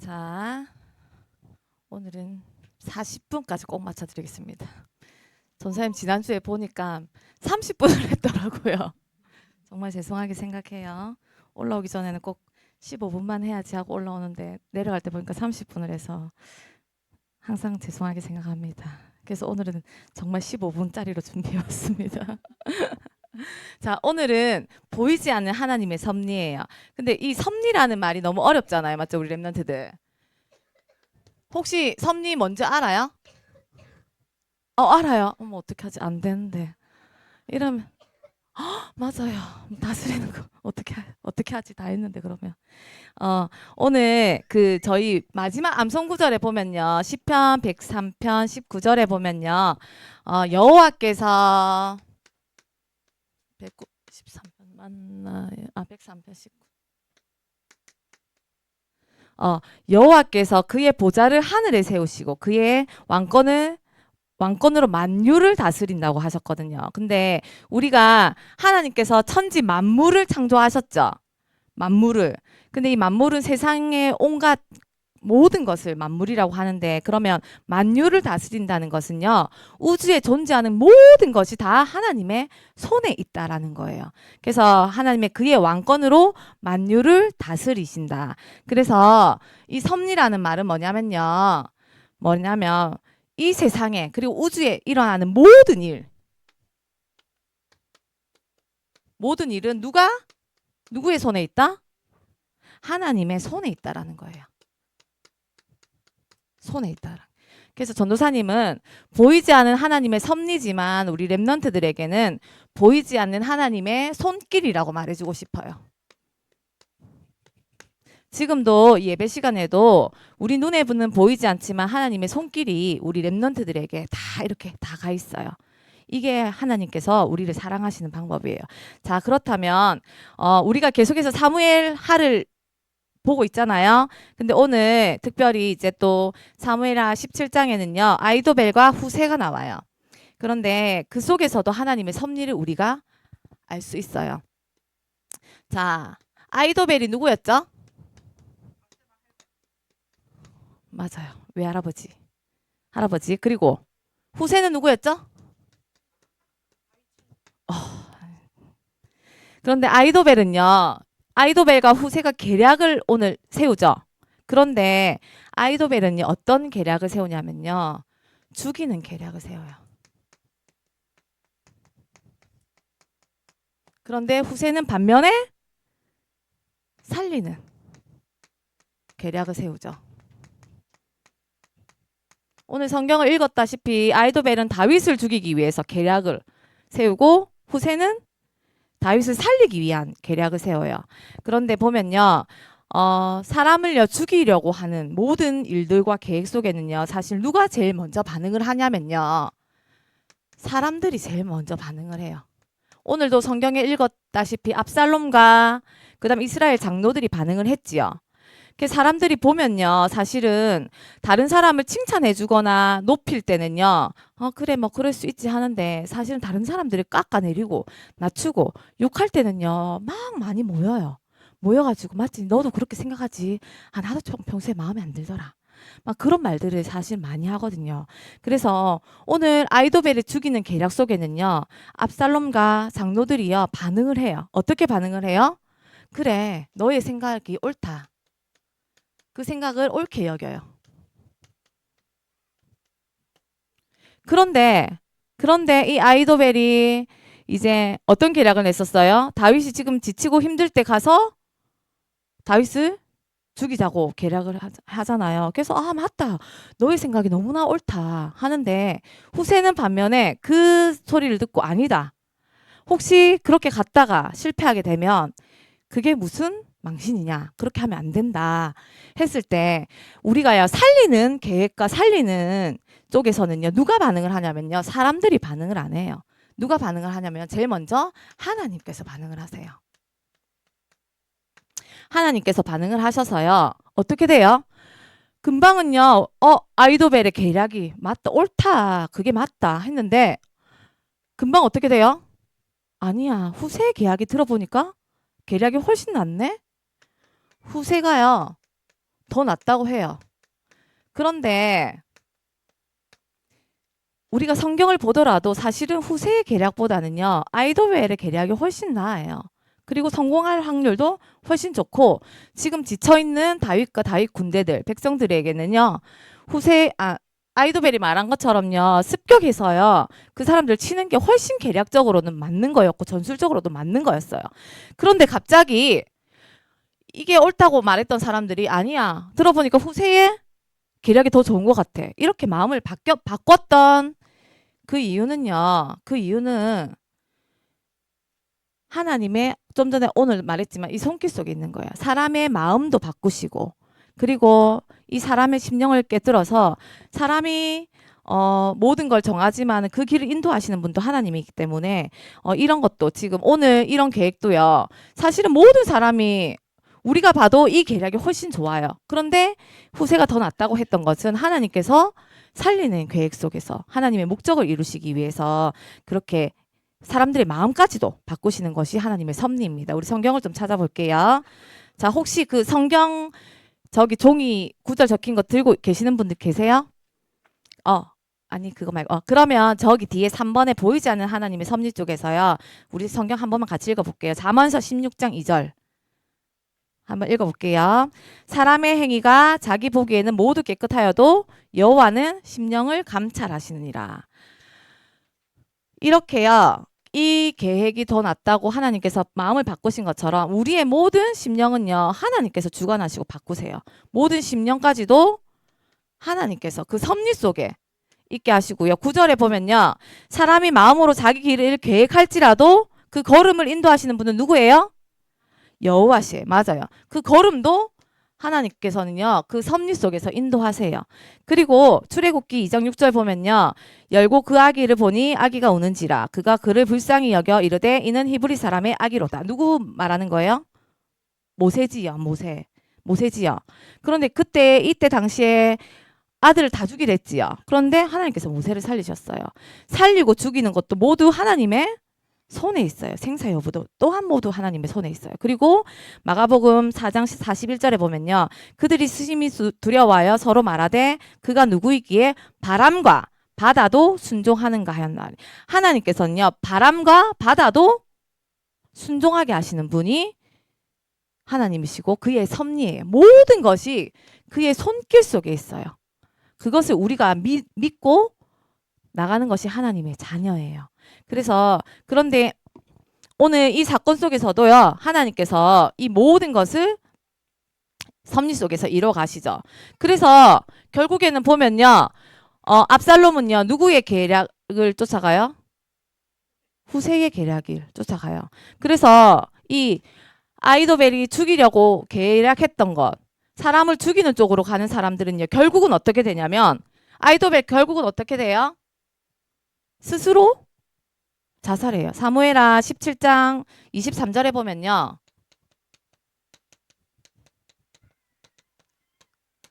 자, 오늘은 40분까지 꼭 맞춰드리겠습니다. 전사님 지난주에 보니까 30분을 했더라고요. 정말 죄송하게 생각해요. 올라오기 전에는 꼭 15분만 해야지 하고 올라오는데 내려갈 때 보니까 30분을 해서 항상 죄송하게 생각합니다. 그래서 오늘은 정말 15분짜리로 준비해왔습니다. 자, 오늘은 보이지 않는 하나님의 섭리예요. 근데 이 섭리라는 말이 너무 어렵잖아요. 맞죠? 우리 랩런트들. 혹시 섭리 뭔지 알아요? 알아요. 어머, 어떻게 하지? 안 되는데. 이러면, 맞아요. 다스리는 거. 어떻게 하지? 다 했는데, 그러면. 오늘 저희 마지막 암송 구절에 보면요. 시편 103편 19절에 보면요. 여호와께서 113편 맞나요? 103편 19. 여호와께서 그의 보좌를 하늘에 세우시고 그의 왕권으로 만유를 다스린다고 하셨거든요. 근데 우리가 하나님께서 천지 만물을 창조하셨죠. 만물을. 근데 이 만물은 세상의 온갖 모든 것을 만물이라고 하는데, 그러면 만유를 다스린다는 것은요, 우주에 존재하는 모든 것이 다 하나님의 손에 있다라는 거예요. 그래서 하나님의 그의 왕권으로 만유를 다스리신다. 그래서 이 섭리라는 말은 뭐냐면 이 세상에 그리고 우주에 일어나는 모든 일은 누구의 손에 있다? 하나님의 손에 있다라는 거예요. 손에 있다라. 그래서 전도사님은 보이지 않은 하나님의 섭리지만 우리 랩런트들에게는 보이지 않는 하나님의 손길이라고 말해주고 싶어요. 지금도 예배 시간에도 우리 눈에 보이지 않지만 하나님의 손길이 우리 랩런트들에게 다 이렇게 다 가 있어요. 이게 하나님께서 우리를 사랑하시는 방법이에요. 자, 그렇다면 우리가 계속해서 사무엘 하를 보고 있잖아요. 근데 오늘 특별히 이제 또 사무엘하 17장에는요. 아이도벨과 후세가 나와요. 그런데 그 속에서도 하나님의 섭리를 우리가 알 수 있어요. 자, 아이도벨이 누구였죠? 맞아요. 외할아버지. 할아버지. 그리고 후세는 누구였죠? 그런데 아이도벨과 후세가 계략을 오늘 세우죠. 그런데 아이도벨은요, 어떤 계략을 세우냐면요, 죽이는 계략을 세워요. 그런데 후세는 반면에 살리는 계략을 세우죠. 오늘 성경을 읽었다시피 아이도벨은 다윗을 죽이기 위해서 계략을 세우고 후세는 다윗을 살리기 위한 계략을 세워요. 그런데 보면요. 사람을요 죽이려고 하는 모든 일들과 계획 속에는요. 사실 누가 제일 먼저 반응을 하냐면요. 사람들이 제일 먼저 반응을 해요. 오늘도 성경에 읽었다시피 압살롬과 그다음 이스라엘 장로들이 반응을 했지요. 그 사람들이 보면요. 사실은 다른 사람을 칭찬해 주거나 높일 때는요. 그래 뭐 그럴 수 있지 하는데 사실은 다른 사람들을 깎아내리고 낮추고 욕할 때는요. 막 많이 모여요. 모여가지고 맞지 너도 그렇게 생각하지. 나도 좀 평소에 마음에 안 들더라. 막 그런 말들을 사실 많이 하거든요. 그래서 오늘 아이도벨을 죽이는 계략 속에는요. 압살롬과 장로들이요. 반응을 해요. 어떻게 반응을 해요? 그래 너의 생각이 옳다. 그 생각을 옳게 여겨요. 그런데 이 아이도벨이 이제 어떤 계략을 냈었어요? 다윗이 지금 지치고 힘들 때 가서 다윗을 죽이자고 계략을 하잖아요. 그래서 맞다. 너의 생각이 너무나 옳다 하는데 후세는 반면에 그 소리를 듣고 아니다. 혹시 그렇게 갔다가 실패하게 되면 그게 무슨 망신이냐. 그렇게 하면 안 된다. 했을 때 우리가요 살리는 계획과 살리는 쪽에서는요 누가 반응을 하냐면요 사람들이 반응을 안 해요. 누가 반응을 하냐면 제일 먼저 하나님께서 반응을 하세요. 하나님께서 반응을 하셔서요 어떻게 돼요? 금방은요 아이도벨의 계략이 맞다 옳다 그게 맞다 했는데 금방 어떻게 돼요? 아니야 후세의 계략이 들어보니까 계략이 훨씬 낫네. 후세가요 더 낫다고 해요. 그런데 우리가 성경을 보더라도 사실은 후세의 계략보다는요, 아이도벨의 계략이 훨씬 나아요. 그리고 성공할 확률도 훨씬 좋고, 지금 지쳐있는 다윗과 다윗 군대들, 백성들에게는요, 아이도벨이 말한 것처럼요, 습격해서요, 그 사람들 치는 게 훨씬 계략적으로는 맞는 거였고, 전술적으로도 맞는 거였어요. 그런데 갑자기 이게 옳다고 말했던 사람들이 아니야. 들어보니까 후세의 계략이 더 좋은 것 같아. 이렇게 마음을 바꿨던 그 이유는 하나님의 좀 전에 오늘 말했지만 이 손길 속에 있는 거예요. 사람의 마음도 바꾸시고 그리고 이 사람의 심령을 깨뜨려서 사람이 모든 걸 정하지만 그 길을 인도하시는 분도 하나님이기 때문에 이런 것도 지금 오늘 이런 계획도요. 사실은 모든 사람이 우리가 봐도 이 계략이 훨씬 좋아요. 그런데 후세가 더 낫다고 했던 것은 하나님께서 살리는 계획 속에서 하나님의 목적을 이루시기 위해서 그렇게 사람들의 마음까지도 바꾸시는 것이 하나님의 섭리입니다. 우리 성경을 좀 찾아볼게요. 자, 혹시 그 성경 저기 종이 구절 적힌 거 들고 계시는 분들 계세요? 아니 그거 말고 그러면 저기 뒤에 3번에 보이지 않는 하나님의 섭리 쪽에서요. 우리 성경 한 번만 같이 읽어볼게요. 잠언서 16장 2절 한번 읽어볼게요. 사람의 행위가 자기 보기에는 모두 깨끗하여도 여호와는 심령을 감찰하시느니라. 이렇게요. 이 계획이 더 낫다고 하나님께서 마음을 바꾸신 것처럼 우리의 모든 심령은요. 하나님께서 주관하시고 바꾸세요. 모든 심령까지도 하나님께서 그 섭리 속에 있게 하시고요. 9절에 보면요. 사람이 마음으로 자기 길을 계획할지라도 그 걸음을 인도하시는 분은 누구예요? 여호와시에요. 맞아요. 그 걸음도 하나님께서는요. 그 섭리 속에서 인도하세요. 그리고 출애굽기 2장 6절 보면요. 열고 그 아기를 보니 아기가 우는지라 그가 그를 불쌍히 여겨 이르되 이는 히브리 사람의 아기로다. 누구 말하는 거예요? 모세지요. 모세지요. 그런데 이때 당시에 아들을 다 죽이려 했지요. 그런데 하나님께서 모세를 살리셨어요. 살리고 죽이는 것도 모두 하나님의 손에 있어요. 생사 여부도 또한 모두 하나님의 손에 있어요. 그리고 마가복음 4장 41절에 보면요. 그들이 심히 두려워하여 서로 말하되 그가 누구이기에 바람과 바다도 순종하는가 하였나니. 하나님께서는요. 바람과 바다도 순종하게 하시는 분이 하나님이시고 그의 섭리예요. 모든 것이 그의 손길 속에 있어요. 그것을 우리가 믿고 나가는 것이 하나님의 자녀예요. 그런데 오늘 이 사건 속에서도요. 하나님께서 이 모든 것을 섭리 속에서 이루어 가시죠. 그래서 결국에는 보면요. 압살롬은요. 누구의 계략을 쫓아가요? 후세의 계략을 쫓아가요. 그래서 이 아이도벨이 죽이려고 계략했던 것, 사람을 죽이는 쪽으로 가는 사람들은요. 결국은 어떻게 되냐면 아이도벨 결국은 어떻게 돼요? 스스로 자살해요. 사무엘하 17장 23절에 보면요.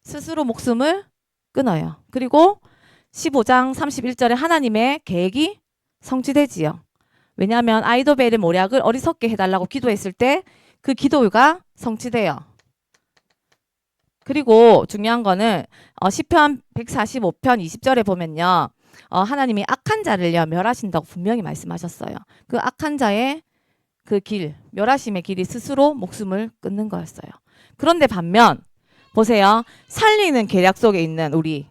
스스로 목숨을 끊어요. 그리고 15장 31절에 하나님의 계획이 성취되지요. 왜냐하면 아이도벨의 모략을 어리석게 해달라고 기도했을 때 그 기도가 성취돼요. 그리고 중요한 거는 시편 145편 20절에 보면요. 하나님이 악한 자를요 멸하신다고 분명히 말씀하셨어요. 그 악한 자의 그 길, 멸하심의 길이 스스로 목숨을 끊는 거였어요. 그런데 반면 보세요. 살리는 계략 속에 있는 우리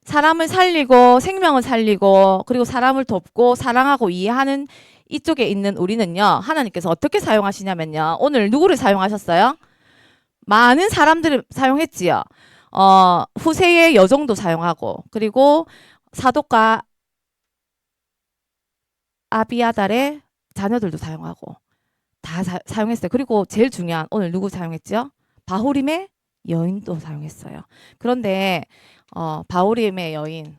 사람을 살리고 생명을 살리고 그리고 사람을 돕고 사랑하고 이해하는 이쪽에 있는 우리는요. 하나님께서 어떻게 사용하시냐면요. 오늘 누구를 사용하셨어요? 많은 사람들을 사용했지요. 후세의 여종도 사용하고 그리고 사독과 아비아달의 자녀들도 사용하고 다 사용했어요. 그리고 제일 중요한 오늘 누구 사용했죠? 바후림의 여인도 사용했어요. 그런데 바후림의 여인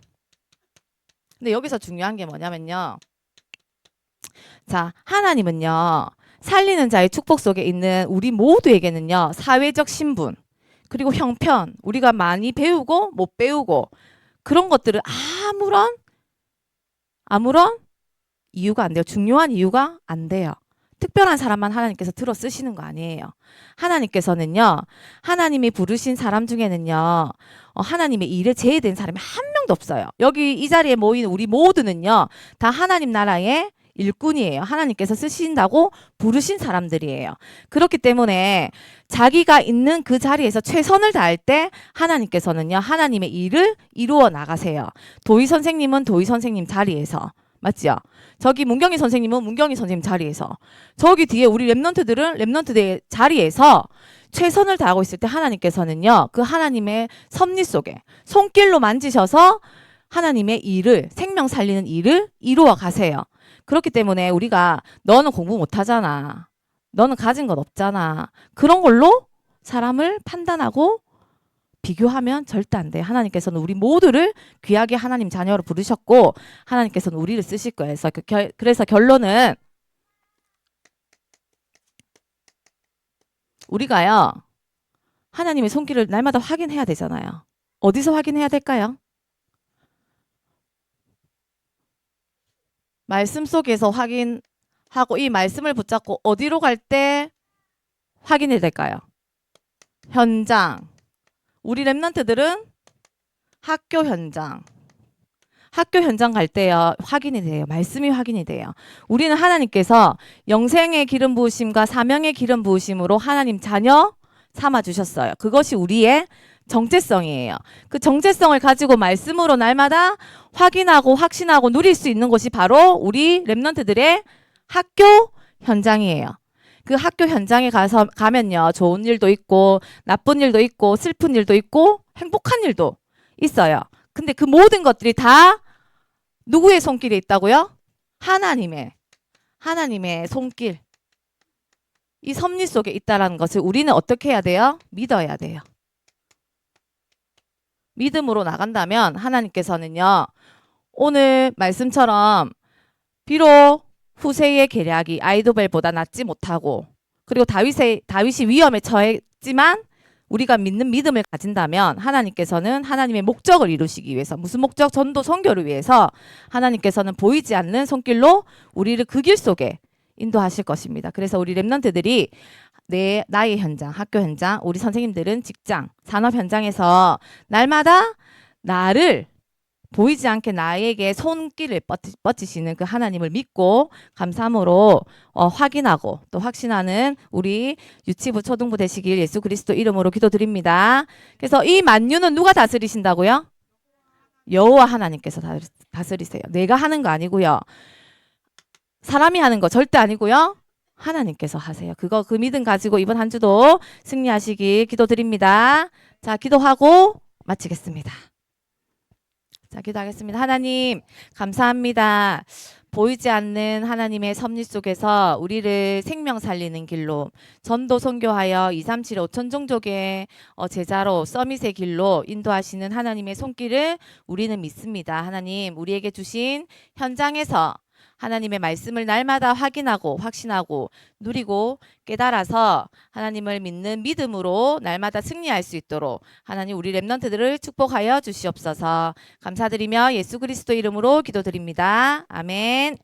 근데 여기서 중요한 게 뭐냐면요. 자, 하나님은요. 살리는 자의 축복 속에 있는 우리 모두에게는요. 사회적 신분 그리고 형편 우리가 많이 배우고 못 배우고 그런 것들을 아무런 이유가 안 돼요. 중요한 이유가 안 돼요. 특별한 사람만 하나님께서 들어 쓰시는 거 아니에요. 하나님께서는요, 하나님이 부르신 사람 중에는요, 하나님의 일에 제외된 사람이 한 명도 없어요. 여기 이 자리에 모인 우리 모두는요, 다 하나님 나라의 일꾼이에요. 하나님께서 쓰신다고 부르신 사람들이에요. 그렇기 때문에 자기가 있는 그 자리에서 최선을 다할 때 하나님께서는요, 하나님의 일을 이루어 나가세요. 도희 선생님은 도희 선생님 자리에서, 맞죠? 저기 문경희 선생님은 문경희 선생님 자리에서, 저기 뒤에 우리 랩런트들은 랩런트들의 자리에서 최선을 다하고 있을 때 하나님께서는요, 그 하나님의 섭리 속에 손길로 만지셔서 하나님의 일을, 생명 살리는 일을 이루어 가세요. 그렇기 때문에 우리가 너는 공부 못하잖아, 너는 가진 것 없잖아, 그런 걸로 사람을 판단하고 비교하면 절대 안 돼. 하나님께서는 우리 모두를 귀하게 하나님 자녀로 부르셨고 하나님께서는 우리를 쓰실 거예요. 그래서 결론은 우리가요, 하나님의 손길을 날마다 확인해야 되잖아요. 어디서 확인해야 될까요? 말씀 속에서 확인하고 이 말씀을 붙잡고 어디로 갈 때 확인이 될까요? 현장. 우리 랩런트들은 학교 현장. 학교 현장 갈 때요, 확인이 돼요. 말씀이 확인이 돼요. 우리는 하나님께서 영생의 기름 부으심과 사명의 기름 부으심으로 하나님 자녀 삼아 주셨어요. 그것이 우리의 정체성이에요. 그 정체성을 가지고 말씀으로 날마다 확인하고 확신하고 누릴 수 있는 곳이 바로 우리 랩런트들의 학교 현장이에요. 그 학교 현장에 가면요, 좋은 일도 있고 나쁜 일도 있고 슬픈 일도 있고 행복한 일도 있어요. 근데 그 모든 것들이 다 누구의 손길에 있다고요? 하나님의 손길, 이 섭리 속에 있다라는 것을 우리는 어떻게 해야 돼요? 믿어야 돼요. 믿음으로 나간다면 하나님께서는요, 오늘 말씀처럼 비록 후세의 계략이 아이도벨보다 낫지 못하고, 그리고 다윗이 위험에 처했지만 우리가 믿는 믿음을 가진다면 하나님께서는 하나님의 목적을 이루시기 위해서, 무슨 목적? 전도 선교를 위해서 하나님께서는 보이지 않는 손길로 우리를 그 길 속에 인도하실 것입니다. 그래서 우리 랩런트들이 나의 현장, 학교 현장, 우리 선생님들은 직장, 산업 현장에서 날마다 나를 보이지 않게 나에게 손길을 뻗치시는 그 하나님을 믿고 감사함으로 확인하고 또 확신하는 우리 유치부 초등부 되시길 예수 그리스도 이름으로 기도드립니다. 그래서 이 만유는 누가 다스리신다고요? 여호와 하나님께서 다스리세요. 내가 하는 거 아니고요. 사람이 하는 거 절대 아니고요. 하나님께서 하세요. 그 믿음 가지고 이번 한 주도 승리하시길 기도드립니다. 자, 기도하고 마치겠습니다. 자, 기도하겠습니다. 하나님, 감사합니다. 보이지 않는 하나님의 섭리 속에서 우리를 생명 살리는 길로, 전도 선교하여 237 5천 종족의 제자로 서밋의 길로 인도하시는 하나님의 손길을 우리는 믿습니다. 하나님, 우리에게 주신 현장에서 하나님의 말씀을 날마다 확인하고 확신하고 누리고 깨달아서 하나님을 믿는 믿음으로 날마다 승리할 수 있도록 하나님 우리 랩런트들을 축복하여 주시옵소서. 감사드리며 예수 그리스도 이름으로 기도드립니다. 아멘.